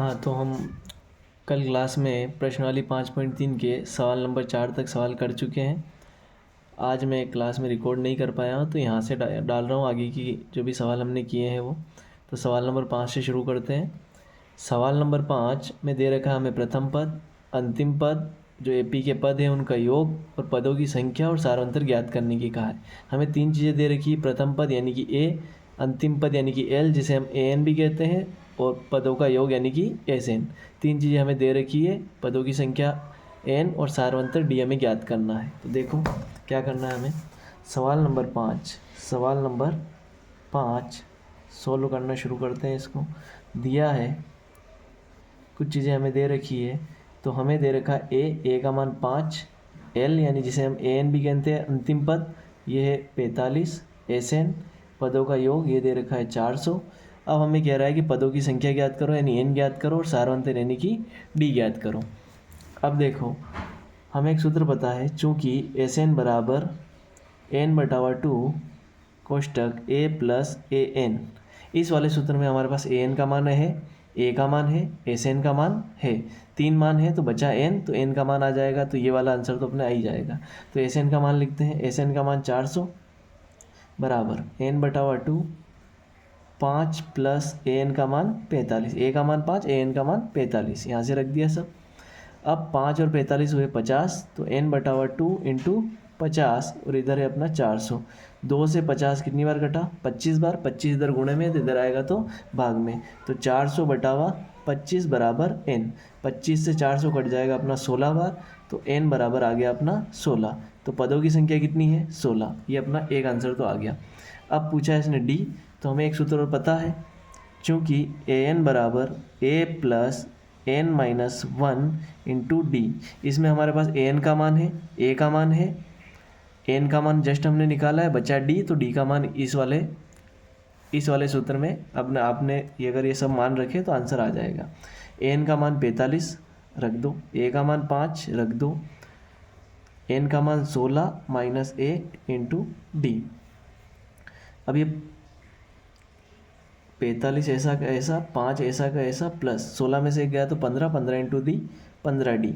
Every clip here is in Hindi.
हाँ, तो हम कल क्लास में प्रश्नावली 5.3 के सवाल नंबर 4 तक सवाल कर चुके हैं। आज मैं क्लास में रिकॉर्ड नहीं कर पाया हूँ, तो यहाँ से डाल रहा हूँ आगे की जो भी सवाल हमने किए हैं वो। तो सवाल नंबर 5 से शुरू करते हैं। सवाल नंबर 5 में दे रखा है हमें प्रथम पद, अंतिम पद, जो एपी के पद हैं उनका योग और पदों की संख्या और सारांतर ज्ञात करने की कहा है। हमें 3 चीज़ें दे रखी है, प्रथम पद यानी कि ए, अंतिम पद यानी कि एल जिसे हम ए एन भी कहते हैं, और पदों का योग यानी कि एस एन। 3 चीज़ें हमें दे रखी है, पदों की संख्या एन और सारांतर डी हमें ज्ञात करना है। तो देखो क्या करना है हमें। सवाल नंबर 5 सोल्व करना शुरू करते हैं। इसको दिया है, कुछ चीज़ें हमें दे रखी है। तो हमें दे रखा है ए का मान 5, एल यानी जिसे हम ए एन भी कहते हैं अंतिम पद ये है 45, एस एन पदों का योग ये दे रखा है 400। अब हमें कह रहा है कि पदों की संख्या ज्ञात करो यानी एन ज्ञात करो और सारांतर यानी कि डी ज्ञात करो। अब देखो हमें एक सूत्र पता है, चूँकि एस एन बराबर N बटावा 2 कोष्टक A plus A N, इस वाले सूत्र में हमारे पास ए एन का मान है, ए का मान है, एस एन का मान है, 3 मान है तो बचा एन, तो एन का मान आ जाएगा, तो ये वाला आंसर तो अपने आ ही जाएगा। तो एस एन का मान लिखते हैं, एस एन का मान 400 बराबर एन बटावा 2 5 प्लस ए एन का मान 45, ए का मान 5, ए एन का मान 45, यहाँ से रख दिया सब। अब 5 और 45 हुए 50, तो एन बटावा 2 इंटू 50 और इधर है अपना 400। 2 से 50 कितनी बार कटा? 25 बार। 25 इधर गुणे में तो इधर आएगा तो भाग में, तो 400 बटावा 25 बराबर एन। 25 से 400 कट जाएगा अपना 16 बार, तो एन बराबर आ गया अपना 16। तो पदों की संख्या कितनी है? 16। ये अपना एक आंसर तो आ गया। अब पूछा है इसने डी, तो हमें एक सूत्र और पता है, चूँकि ए एन बराबर a plus n minus 1 into d. इसमें हमारे पास ए एन का मान है, ए का मान है, एन का मान जस्ट हमने निकाला है, बचा डी, तो डी का मान इस वाले सूत्र में अब आपने अगर ये सब मान रखे तो आंसर आ जाएगा। एन का मान 45 रख दो, ए का मान 5 रख दो, एन का मान 16 माइनस 1 इंटू डी। अब ये 45 ऐसा का ऐसा, 5 ऐसा का ऐसा, प्लस 16 में से गया तो 15, 15 इंटू डी 15 डी।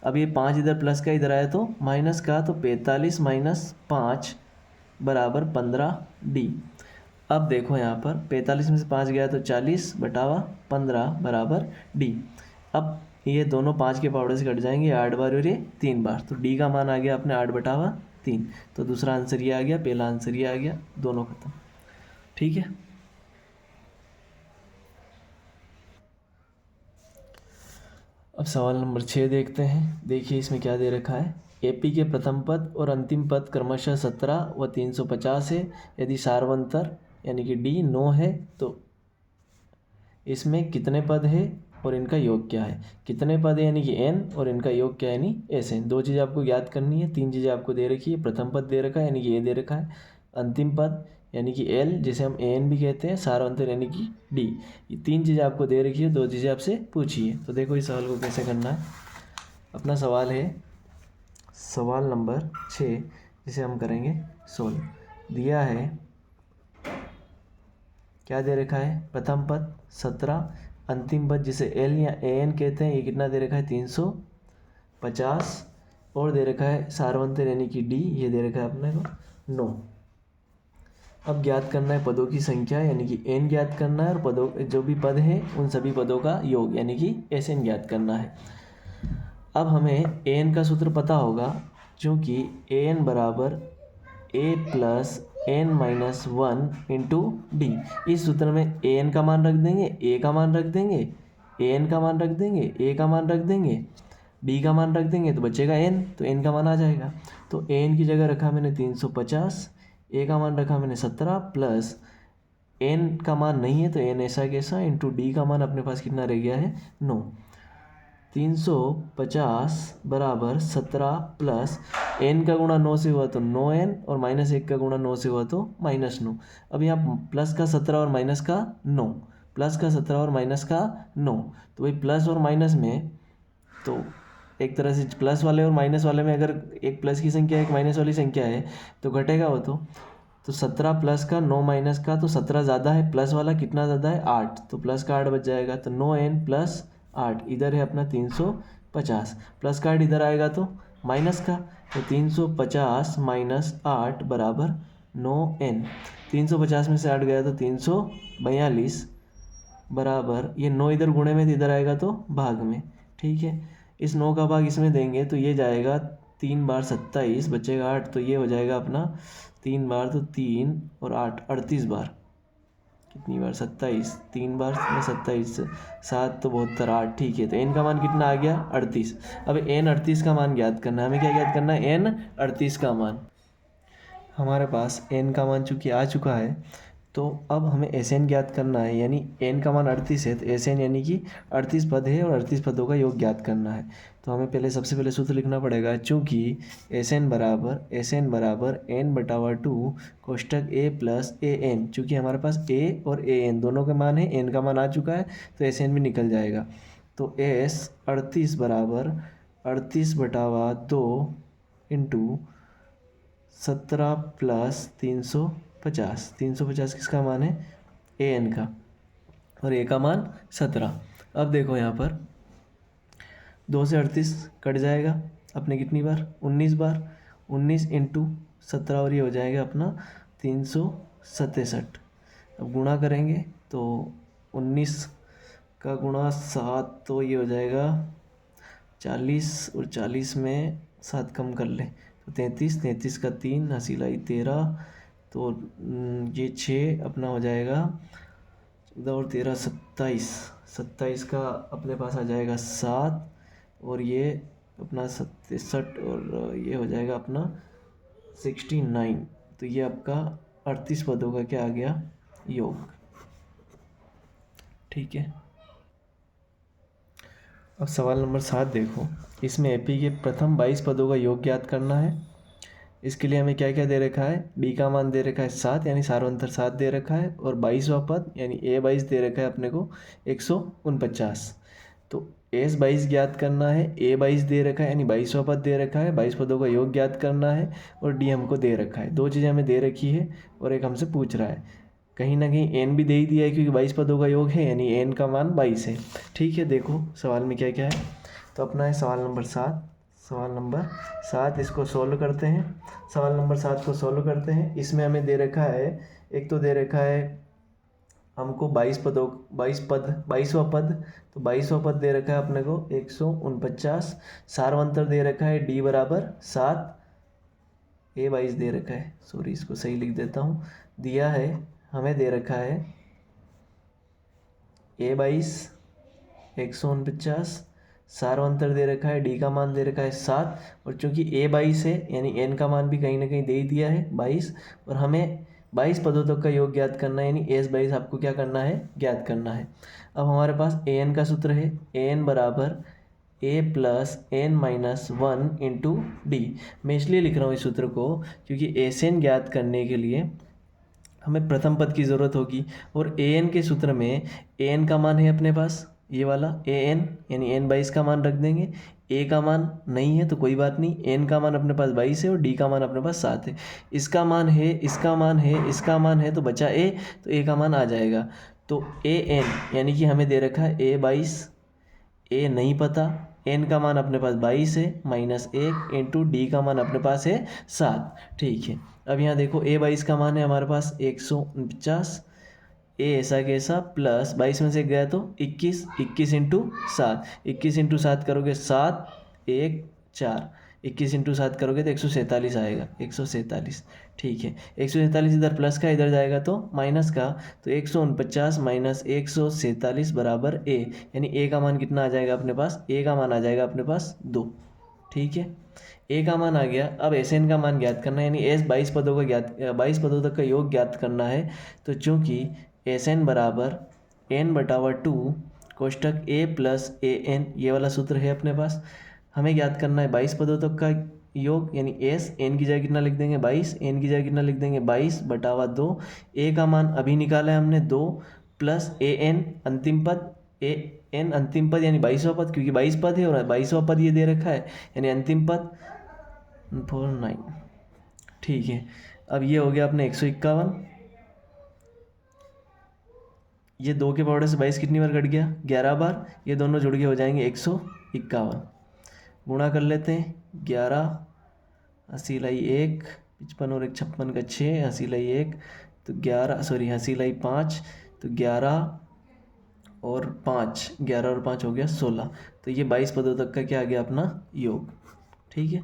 अब ये 5 इधर प्लस का इधर आया तो माइनस का, तो 45 माइनस 5 बराबर 15 डी। अब देखो यहाँ पर 45 में से 5 गया तो 40 बटावा 15 बराबर डी। अब ये दोनों 5 के पाउडर से कट जाएंगे, 8 बार और ये 3 बार, तो डी का मान आ गया अपने 8 बटावा 3। तो दूसरा आंसर ये आ गया, पहला आंसर ये आ गया, दोनों खत्म। ठीक है। अब सवाल नंबर 6 देखते हैं। देखिए इसमें क्या दे रखा है, एपी के प्रथम पद और अंतिम पद क्रमशः 17 व 350 है। यदि सार्वंतर यानी कि डी 9 है तो इसमें कितने पद है और इनका योग क्या है? कितने पद है यानी कि एन, और इनका योग क्या है यानी एस एन। 2 चीज़ें आपको ज्ञात करनी है, 3 चीज़ें आपको दे रखी है। प्रथम पद दे रखा है यानी कि ए दे रखा है, अंतिम पद यानी कि एल जिसे हम ए एन भी कहते हैं, सारांतर यानी कि डी। ये 3 चीज़ें आपको दे रखी है, 2 चीज़ें आपसे पूछी है। तो देखो इस सवाल को कैसे करना है। अपना सवाल है सवाल नंबर 6, जिसे हम करेंगे सोल्व। दिया है, क्या दे रखा है? प्रथम पद 17, अंतिम पद जिसे एल या ए एन कहते हैं, ये कितना दे रखा है? 350, और दे रखा है सार्वंतर यानी कि डी, ये दे रखा है अपने को 9। अब ज्ञात करना है पदों की संख्या यानी कि एन ज्ञात करना है, और पदों जो भी पद हैं उन सभी पदों का योग यानी कि एस एन ज्ञात करना है। अब हमें ए एन का सूत्र पता होगा, क्योंकि ए एन बराबर a plus n minus 1 into d. इस सूत्र में ए एन का मान रख देंगे, ए का मान रख देंगे, ए एन का मान रख देंगे, ए का मान रख देंगे, डी का मान रख देंगे, तो बचेगा एन, तो एन का मान आ जाएगा। तो ए एन की जगह रखा मैंने 350, ए का मान रखा मैंने 17, प्लस एन का मान नहीं है तो एन ऐसा कैसा, इंटू डी का मान अपने पास कितना रह गया है? 9। 350 बराबर 17 प्लस एन का गुणा 9 से हुआ तो 9n, और माइनस 1 का गुणा 9 से हुआ तो -9। अब यहाँ प्लस का 17 और माइनस का 9, प्लस का 17 और माइनस का 9, तो भाई प्लस और माइनस में तो एक तरह से प्लस वाले और माइनस वाले में अगर एक प्लस की संख्या एक माइनस वाली संख्या है तो घटेगा वो तो तो 17 प्लस का 9 माइनस का, तो 17 ज़्यादा है, प्लस वाला कितना ज़्यादा है 8, तो प्लस का 8 बच जाएगा। तो 9n प्लस 8 इधर है अपना 350, प्लस का 8 इधर आएगा तो माइनस का, तो 350 माइनस 8 बराबर 9n। 350 में से 8 गया तो 342 बराबर, ये 9 इधर गुणे में तो इधर आएगा तो भाग में, ठीक है। इस 9 का भाग इसमें देंगे तो ये जाएगा 3 बार 27, बचेगा 8, तो ये हो जाएगा अपना 3 बार तो 3 और 8 38 बार, कितनी बार 27, 3 बार में 27, 7 तो 72, 8, ठीक है। तो n का मान कितना आ गया 38। अब n 38 का मान ज्ञात करना है, हमें क्या ज्ञात करना है, n 38 का मान। हमारे पास n का मान चूँकि आ चुका है, तो अब हमें Sn ज्ञात करना है, यानी n का मान 38 है तो Sn यानी कि 38 पद है और 38 पदों का योग ज्ञात करना है। तो हमें पहले सबसे पहले सूत्र लिखना पड़ेगा, चूँकि Sn बराबर n/2 कोष्टक a प्लस an, चूँकि हमारे पास a और an दोनों के मान है, n का मान आ चुका है तो Sn भी निकल जाएगा। तो S 38 बराबर 38/2 इंटू 17 प्लस 350, 350 किसका मान है, an का, और a का मान 17। अब देखो यहाँ पर 2 से 38 कट जाएगा अपने कितनी बार, 19 बार, 19 इंटू 17 और ये हो जाएगा अपना 367। अब गुणा करेंगे तो 19 का गुणा 7 तो ये हो जाएगा 40, और 40 में 7 कम कर ले तो 33, 33 का 3, हसीलाई 13, तो ये 6 अपना हो जाएगा 14 और 13 27, 27 का अपने पास आ जाएगा 7, और ये अपना 67, और ये हो जाएगा अपना 69। तो ये आपका 38 पदों का क्या आ गया, योग, ठीक है। अब सवाल नंबर 7 देखो, इसमें एपी के प्रथम 22 पदों का योग ज्ञात करना है। इसके लिए हमें क्या क्या दे रखा है, डी का मान दे रखा है 7, यानी सार्वंतर 7 दे रखा है, और 22वां पद यानी A22 दे रखा है अपने को 149। तो S22 ज्ञात करना है, A22 दे रखा है यानी 22वां पद दे रखा है, 22 पदों का योग ज्ञात करना है, और डी हमको दे रखा है। 2 चीज़ें हमें दे रखी है और एक हमसे पूछ रहा है, कहीं ना कहीं एन भी दे ही दिया है क्योंकि 22 पदों का योग है, यानी एन का मान 22 है, ठीक है। देखो सवाल में क्या क्या है, तो अपना है सवाल नंबर 7, सवाल नंबर 7 इसको सॉल्व करते हैं। सवाल नंबर 7 को सॉल्व करते हैं। इसमें हमें दे रखा है, एक तो दे रखा है हमको 22वां पद, तो 22वां पद दे रखा है अपने को 149, सार्वंतर दे रखा है डी बराबर 7, A22 दे रखा है, सॉरी इसको सही लिख देता हूँ, दिया है हमें दे रखा है A22 149, सार्वंतर दे रखा है, डी का मान दे रखा है 7, और चूंकि A22 है यानी n का मान भी कहीं ना कहीं दे ही दिया है 22, और हमें 22 पदों तक का योग ज्ञात करना है, यानी S22 आपको क्या करना है, ज्ञात करना है। अब हमारे पास an का सूत्र है, an बराबर a plus n minus 1 into D. मैं इसलिए लिख रहा हूँ इस सूत्र को क्योंकि Sn ज्ञात करने के लिए हमें प्रथम पद की ज़रूरत होगी, और an के सूत्र में an का मान है अपने पास ये वाला an, यानी n22 का मान रख देंगे। a का मान नहीं है तो कोई बात नहीं, n का मान अपने पास 22 है और d का मान अपने पास 7 है। इसका मान है, इसका मान है, इसका मान है, तो बचा a, तो a का मान आ जाएगा। तो an यानी कि हमें दे रखा है A22, a नहीं पता, n का मान अपने पास 22 है, -1 इंटू डी का मान अपने पास है 7, ठीक है। अब यहाँ देखो A22 का मान है हमारे पास 149, ए ऐसा कैसा, प्लस 22 में से गया तो 21, 21 इंटू 7, 21 इंटू 7 करोगे 7 1 4, 21 इंटू 7 करोगे तो 147 आएगा, 147, ठीक है। 147 इधर प्लस का इधर जाएगा तो माइनस का, तो 149 माइनस 147 बराबर ए, यानी ए का मान कितना आ जाएगा अपने पास, ए का मान आ जाएगा अपने पास 2, ठीक है। ए का मान आ गया। अब Sn का मान ज्ञात करना है, यानी S 22 पदों का 22 पदों तक का योग ज्ञात करना है। तो चूंकि Sn बराबर n/2 कोष्टक a प्लस an, ये वाला सूत्र है अपने पास, हमें ज्ञात करना है 22 पदों तक का योग, यानी S n की जगह कितना लिख देंगे 22, n की जगह कितना लिख देंगे 22/2, a का मान अभी निकाला है हमने 2, प्लस an अंतिम पद, an अंतिम पद यानी 22वां पद, क्योंकि 22 पद है और 22वां पद ये दे रखा है, यानी अंतिम पद 49, ठीक है। अब ये हो गया अपने 151, ये 2 के पावर से 22 कितनी बार कट गया, 11 बार, ये दोनों जुड़ के हो जाएंगे 151। गुणा कर लेते हैं, 11 80 लाई 1, 55 और 1 56 का 6, 80 लाई 1 तो 11, सॉरी 80 लाई 5 तो 11 और 5, 11 और 5 हो गया 16। तो ये 22 पदों तक का क्या आ गया अपना योग। ठीक है,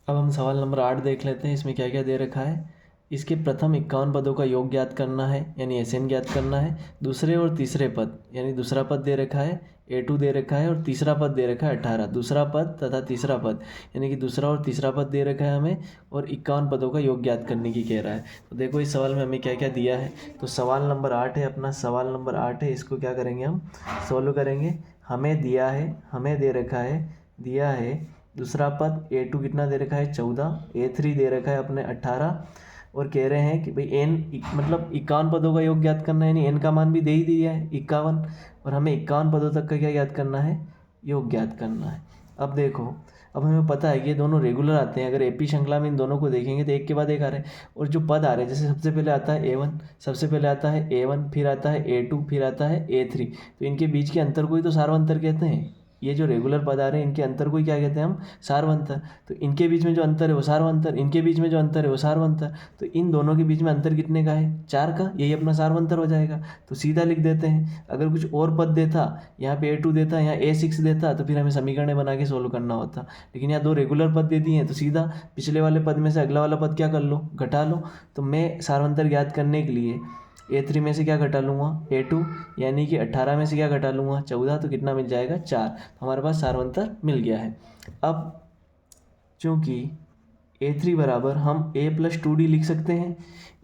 अब हम सवाल नंबर 8 देख लेते हैं। इसमें क्या क्या दे रखा है। इसके प्रथम 51 पदों का योग ज्ञात करना है, यानी एसएन ज्ञात करना है। दूसरे और तीसरे पद, यानी दूसरा पद दे रखा है A2 दे रखा है, और तीसरा पद दे रखा है 18। दूसरा पद तथा तीसरा पद, यानी कि दूसरा और तीसरा पद दे रखा है हमें, और 51 पदों का योग ज्ञात करने की कह रहा है। तो देखो इस सवाल में हमें क्या क्या दिया है। तो सवाल नंबर 8 है अपना, सवाल नंबर 8 है, इसको क्या करेंगे हम सॉल्व करेंगे। हमें दिया है, हमें दे रखा है, दिया है दूसरा पद A2 कितना दे रखा है 14, A3 दे रखा है अपने 18, और कह रहे हैं कि भाई n मतलब 51 पदों का योग ज्ञात करना है, यानी n का मान भी दे ही दिया है 51, और हमें 51 पदों तक का क्या ज्ञात करना है, योग ज्ञात करना है। अब देखो, अब हमें पता है कि ये दोनों रेगुलर आते हैं। अगर एपी श्रृंखला में इन दोनों को देखेंगे तो एक के बाद एक आ रहे हैं, और जो पद आ रहे हैं जैसे सबसे पहले आता है A1, सबसे पहले आता है A1, फिर आता है A2, फिर आता है A3, तो इनके बीच के अंतर को ही तो सार्वंतर कहते हैं। ये जो रेगुलर पद आ रहे हैं इनके अंतर को ही क्या कहते हैं हम, सार्वंतर। तो इनके बीच में जो अंतर है वो सार्वंतर, इनके बीच में जो अंतर है वो सार्वंतर। तो इन दोनों के बीच में अंतर कितने का है, 4 का, यही अपना सार्वंतर हो जाएगा। तो सीधा लिख देते हैं। अगर कुछ और पद देता, यहाँ पे A2 देता, यहाँ A6 देता, तो फिर हमें समीकरण बना के सोल्व करना होता। लेकिन यहाँ 2 रेगुलर पद दे दिए हैं, तो सीधा पिछले वाले पद में से अगला वाला पद क्या कर लो, घटा लो। तो मैं सार्वंतर ज्ञात करने के लिए A3 में से क्या घटा लूँगा, A2, यानी कि 18 में से क्या घटा लूँगा, 14, तो कितना मिल जाएगा 4। तो हमारे पास सार्वंतर मिल गया है। अब चूँकि A3 बराबर हम A+2D लिख सकते हैं,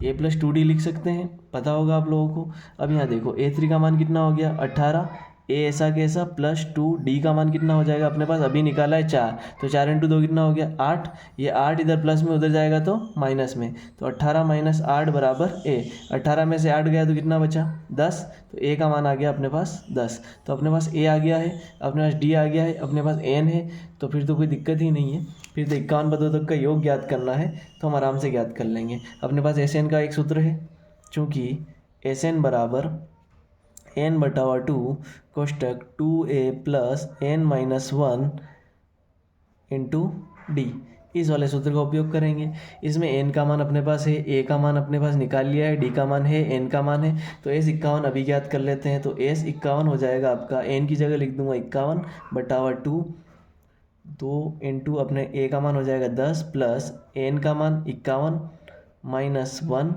A+2D लिख सकते हैं, पता होगा आप लोगों को। अब यहाँ देखो A3 का मान कितना हो गया 18, A ऐसा कैसा +2D का मान कितना हो जाएगा अपने पास, अभी निकाला है 4, तो 4 × 2 कितना हो गया 8, ये 8 इधर प्लस में उधर जाएगा तो माइनस में, तो 18 - 8 बराबर A। 18 में से 8 गया तो कितना बचा 10, तो A का मान आ गया अपने पास 10। तो अपने पास A आ गया है, अपने पास D आ गया है, अपने पास N है, तो फिर तो कोई दिक्कत ही नहीं है। फिर तो 51 पदों तक का योग ज्ञात करना है, तो हम आराम से ज्ञात कर लेंगे। अपने पास SN का एक सूत्र है, चूँकि SN बराबर n/2 कोष्टक 2a + n-1 × d, इस वाले सूत्र का उपयोग करेंगे। इसमें n का मान अपने पास है, a का मान अपने पास निकाल लिया है, d का मान है, n का मान है, तो S51 अभी ज्ञात कर लेते हैं। तो S51 हो जाएगा आपका, n की जगह लिख दूंगा 51/2, 2 × अपने a का मान हो जाएगा 10 प्लस n का मान 51 -1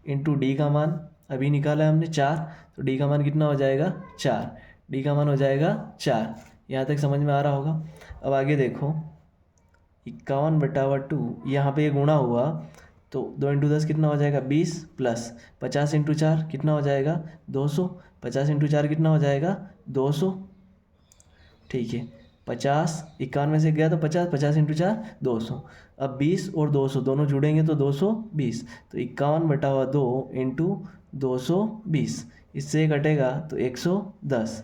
× d का मान अभी निकाला है हमने 4, तो d का मान कितना हो जाएगा 4, d का मान हो जाएगा 4। यहाँ तक समझ में आ रहा होगा। अब आगे देखो 51/2, यहाँ पे ये गुणा हुआ तो 2 × 10 कितना हो जाएगा 20, प्लस 50 × 4 कितना हो जाएगा 200, 50 × 4 कितना हो जाएगा 200। ठीक है, 50 51 से गया तो 50, 50 × 4 200। अब 20 और 200 दोनों जुड़ेंगे तो 220, तो 51/2 × 220, इससे कटेगा तो 110।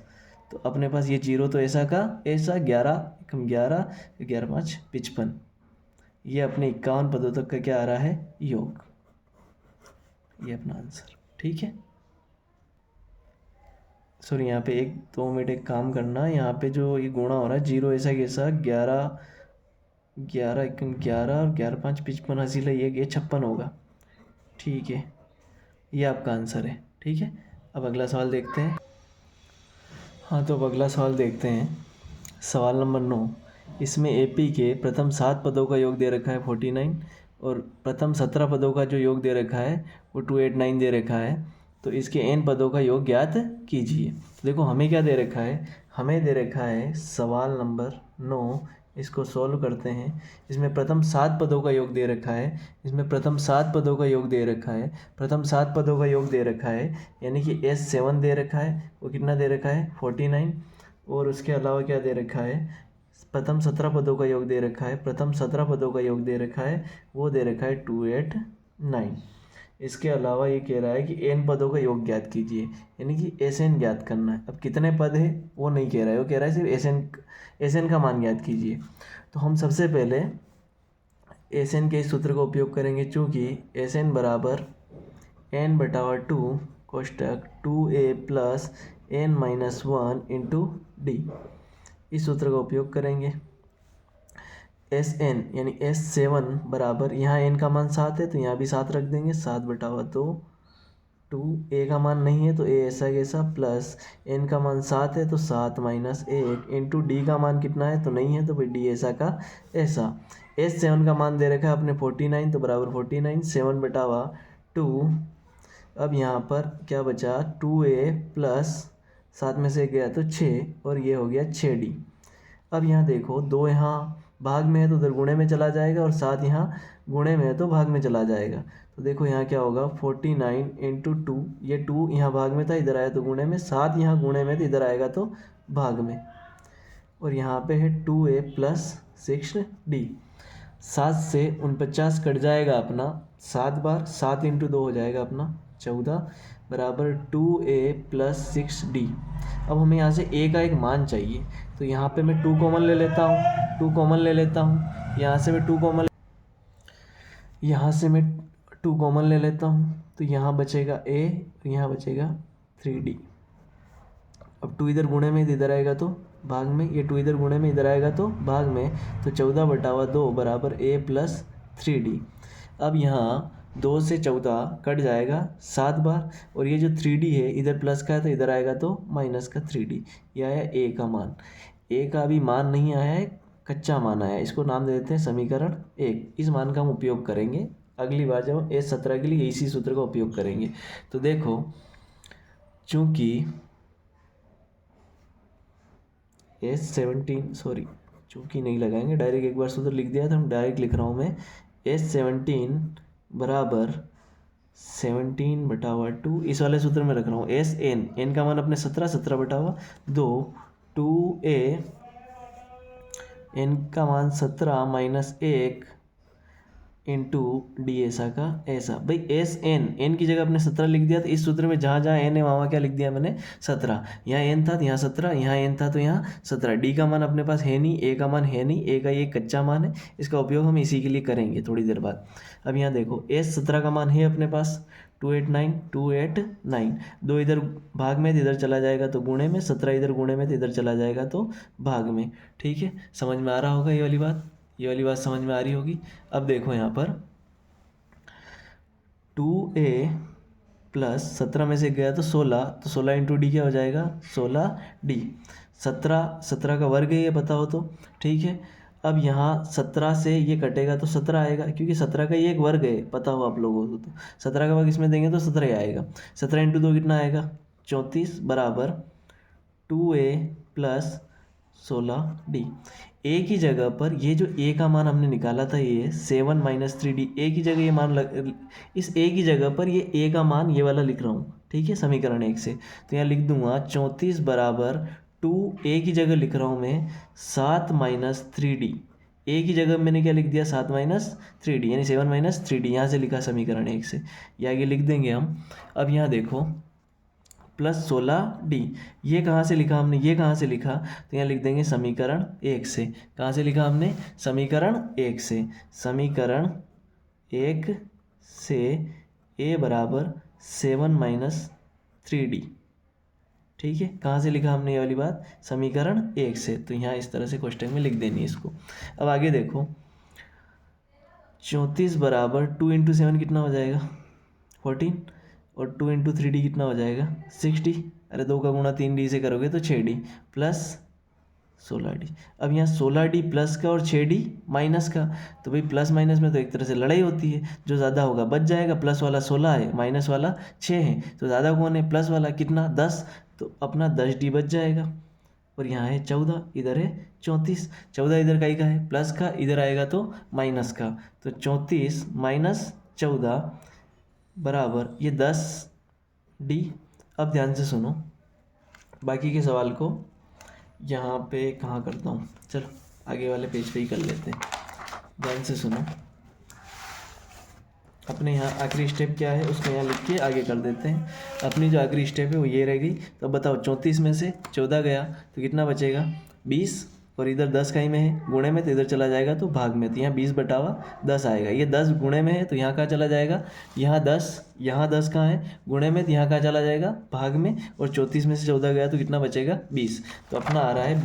तो अपने पास ये जीरो तो ऐसा का ऐसा, 11 11, 11 5 55, ये अपने 51 पदों तक का क्या आ रहा है योग, ये अपना आंसर। ठीक है, सॉरी यहाँ पे 1-2 मिनट एक काम करना, यहाँ पे जो ये गुणा हो रहा है जीरो ऐसा कैसा, 11 11 11 और 11 5 55, हंसी लाई ये 56 होगा। ठीक है, ये आपका आंसर है। ठीक है, अब अगला सवाल देखते हैं। हाँ, तो अब अगला सवाल देखते हैं, सवाल नंबर 9। इसमें AP के प्रथम 7 पदों का योग दे रखा है 49, और प्रथम 17 पदों का जो योग दे रखा है वो 289 दे रखा है। तो इसके n पदों का योग ज्ञात कीजिए। देखो हमें क्या दे रखा है, हमें दे रखा है सवाल नंबर 9, इसको सॉल्व करते हैं। इसमें प्रथम 7 पदों का योग दे रखा है, इसमें प्रथम 7 पदों का योग दे रखा है, प्रथम 7 पदों का योग दे रखा है, यानी कि S7 दे रखा है, वो कितना दे रखा है 49, और उसके अलावा क्या दे रखा है, प्रथम 17 पदों का योग दे रखा है, प्रथम 17 पदों का योग दे रखा है, वो दे रखा है 289। इसके अलावा ये कह रहा है कि n पदों का योग ज्ञात कीजिए, यानी कि SN ज्ञात करना है। अब कितने पद है वो नहीं कह रहा है, वो कह रहा है सिर्फ SN का मान ज्ञात कीजिए। तो हम सबसे पहले एस एन के इस सूत्र का उपयोग करेंगे, चूँकि एस एन बराबर n/2 कोष्टक 2a plus n-1 into d, इस सूत्र का उपयोग करेंगे। एस एन यानी S7 बराबर, यहाँ n का मान 7 है तो यहाँ भी 7 रख देंगे, 7/2 2a का मान नहीं है तो a ऐसा कैसा, प्लस n का मान 7 है तो 7 माइनस 1 इंटू डी का मान कितना है तो नहीं है तो भाई डी ऐसा का ऐसा। S7 का मान दे रखा है आपने 49 तो बराबर 49 7/2। अब यहाँ पर क्या बचा, 2a प्लस 7 में से गया तो 6 और ये हो गया 6d। अब यहाँ देखो 2 यहाँ भाग में है तो उधर गुणे में चला जाएगा और 7 यहाँ गुणे में है तो भाग में चला जाएगा। तो देखो यहाँ क्या होगा 49 इंटू 2, ये 2 यहाँ भाग में था इधर आया तो गुणे में, 7 यहाँ गुणे में तो इधर आएगा तो भाग में, और यहाँ पे है 2a प्लस 6d। 7 से 49 कट जाएगा अपना 7 बार, 7 इंटू 2 हो जाएगा अपना 14 बराबर 2a प्लस 6d। अब हमें यहाँ से a का एक मान चाहिए तो यहाँ पे मैं 2 कॉमन ले लेता हूँ, 2 कॉमन ले लेता हूँ, यहाँ से मैं 2 कॉमन ले लेता हूँ तो यहाँ बचेगा a, यहाँ बचेगा 3d। अब 2 इधर गुणे में इधर आएगा तो भाग में, ये 2 इधर गुणे में इधर आएगा तो भाग में, तो 14/2 बराबर a प्लस 3d। अब यहाँ 2 से 14 कट जाएगा 7 बार, और ये जो 3d है इधर प्लस का है तो इधर आएगा तो माइनस का 3d। ये आया a का मान। a का अभी मान नहीं आया है, कच्चा मान आया है, इसको नाम दे देते हैं समीकरण 1। इस मान का हम उपयोग करेंगे अगली बार जब हम S17 के लिए इसी सूत्र का उपयोग करेंगे। तो देखो चूँकि चूँकि नहीं लगाएंगे, डायरेक्ट एक बार सूत्र लिख दिया था, हम डायरेक्ट लिख रहा हूँ मैं, S17 बराबर 17/2, इस वाले सूत्र में रख रहा हूँ। n का मान अपने 17/2, 2a n का मान 17 माइनस 1 इंटू डी ऐसा का ऐसा। भाई n की जगह अपने 17 लिख दिया, तो इस सूत्र में जहाँ जहाँ n है वहाँ क्या लिख दिया मैंने 17। यहाँ n था तो यहाँ 17, यहाँ n था तो यहाँ 17। डी का मान अपने पास है नहीं, a का मान है नहीं, a का ये कच्चा मान है, इसका उपयोग हम इसी के लिए करेंगे थोड़ी देर बाद। अब यहाँ देखो S17 का मान है अपने पास 289, 2 इधर भाग में तो इधर चला जाएगा तो गुणे में, 17 इधर गुणे में तो इधर चला जाएगा तो भाग में। ठीक है, समझ में आ रहा होगा ये वाली बात समझ में आ रही होगी। अब देखो यहाँ पर 2a प्लस 17 में से गया तो 16, तो 16 इंटू डी क्या हो जाएगा 16d। 17 का वर्ग है ये पता हो तो ठीक है। अब यहाँ 17 से ये कटेगा तो 17 आएगा, क्योंकि 17 का ये एक वर्ग है पता हो आप लोगों को, तो 17 का वर्ग इसमें देंगे तो 17 आएगा। 17 इंटू 2 कितना आएगा 34 बराबर 2a प्लस 16d। a की जगह पर ये जो a का मान हमने निकाला था ये 7 माइनस 3d, a की जगह ये मान इस a की जगह पर ये a का मान ये वाला लिख रहा हूँ, ठीक है, समीकरण 1 से। तो यहाँ लिख दूंगा 34 बराबर 2a की जगह लिख रहा हूँ मैं 7 माइनस 3d। a की जगह मैंने क्या लिख दिया 7 माइनस 3d यानी 7 माइनस 3d, यहाँ से लिखा समीकरण 1 से, ये आगे लिख देंगे हम। अब यहाँ देखो प्लस 16d, ये कहाँ से लिखा हमने, ये कहाँ से लिखा, तो यहाँ लिख देंगे समीकरण 1 से। कहाँ से लिखा हमने समीकरण 1 से, समीकरण 1 से a बराबर 7 माइनस 3d। ठीक है, कहाँ से लिखा हमने ये वाली बात समीकरण 1 से, तो यहाँ इस तरह से क्वेश्चन में लिख देनी है इसको। अब आगे देखो 34 बराबर 2 इंटू 7 कितना हो जाएगा 14, और 2 इंटू 3d कितना हो जाएगा 6d। अरे 2 का गुणा 3d से करोगे तो 6d प्लस 16d। अब यहाँ 16d प्लस का और 6d माइनस का, तो भाई प्लस माइनस में तो एक तरह से लड़ाई होती है, जो ज़्यादा होगा बच जाएगा। प्लस वाला 16 है, माइनस वाला 6 है, तो ज़्यादा कौन है प्लस वाला, कितना 10, तो अपना 10d बच जाएगा। और यहाँ है 14, इधर है 34, 14 इधर का है प्लस का, इधर आएगा तो माइनस का, तो 34 माइनस 14 बराबर ये 10d। अब ध्यान से सुनो, बाकी के सवाल को यहाँ पे कहाँ करता हूँ, चलो आगे वाले पेज पे ही कर लेते हैं। ध्यान से सुनो, अपने यहाँ आखिरी स्टेप क्या है उसको यहाँ लिख के आगे कर देते हैं। अपनी जो आखिरी स्टेप है वो ये रहेगी। तो बताओ 34 में से 14 गया तो कितना बचेगा 20, और इधर 10 कहीं में है गुणे में, तो इधर चला जाएगा तो भाग में, तो यहाँ 20/10 आएगा। ये 10 गुणे में है तो यहाँ कहाँ चला जाएगा, यहाँ 10 कहाँ है गुणे में, तो यहाँ कहाँ चला जाएगा भाग में, और 34 में से 14 गया तो कितना बचेगा 20। तो अपना आ रहा है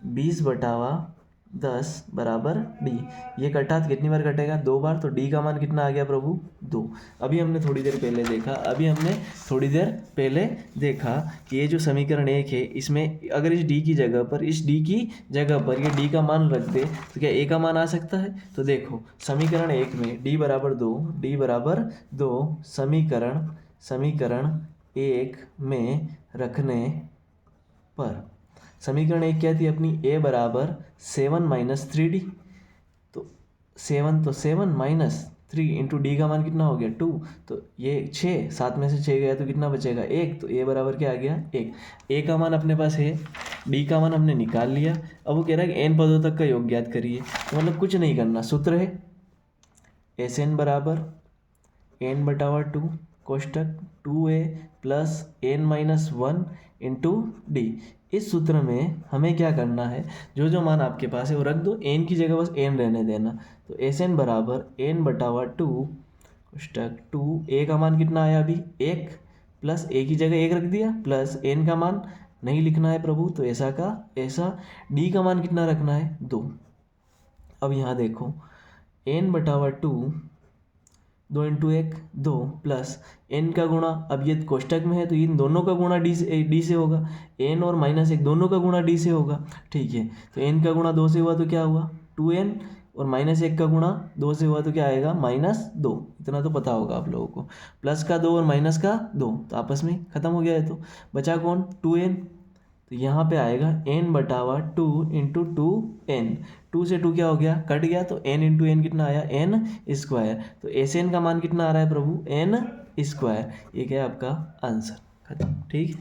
20/10 बराबर डी। ये कटा तो कितनी बार कटेगा, 2 बार, तो डी का मान कितना आ गया प्रभु 2। अभी हमने थोड़ी देर पहले देखा कि ये जो समीकरण 1 है, इसमें अगर इस डी की जगह पर ये डी का मान रख दे तो क्या ए का मान आ सकता है। तो देखो समीकरण 1 में डी बराबर 2 समीकरण 1 में रखने पर समीकरण 1 क्या थी अपनी, a बराबर 7 - 3d। तो 7 - 3 इंटू डी का मान कितना हो गया 2, तो ये 6, 7 में से 6 गया तो कितना बचेगा 1, तो a बराबर क्या आ गया 1। a का मान अपने पास है, d का मान हमने निकाल लिया। अब वो कह रहा है कि n पदों तक का योग ज्ञात करिए, तो मतलब कुछ नहीं करना, सूत्र है Sn बराबर n/2 कोष्टक 2a + n-1 into d. इस सूत्र में हमें क्या करना है, जो मान आपके पास है वो रख दो, n की जगह बस n रहने देना। तो Sn बराबर n/2 कोष्टक 2, a का मान कितना आया अभी 1, प्लस a की जगह 1 रख दिया, प्लस n का मान नहीं लिखना है प्रभु, तो ऐसा का ऐसा, d का मान कितना रखना है 2। अब यहाँ देखो n/2 2 × 1 2 प्लस n का गुणा, अब ये कोष्टक में है तो इन दोनों का गुणा डी से होगा, n और -1 दोनों का गुणा डी से होगा, ठीक है। तो n का गुणा 2 से हुआ तो क्या हुआ 2n, और -1 का गुणा 2 से हुआ तो क्या आएगा -2, इतना तो पता होगा आप लोगों को। प्लस का 2 और माइनस का 2 तो आपस में खत्म हो गया है, तो बचा कौन 2n। तो यहाँ पे आएगा n/2 इंटू 2n, 2 से 2 क्या हो गया कट गया, तो n इंटू n कितना आया n²। तो Sn का मान कितना आ रहा है प्रभु n²। ये क्या है आपका आंसर, खत्म, ठीक।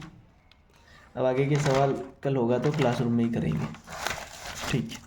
अब आगे के सवाल कल होगा तो क्लासरूम में ही करेंगे, ठीक है।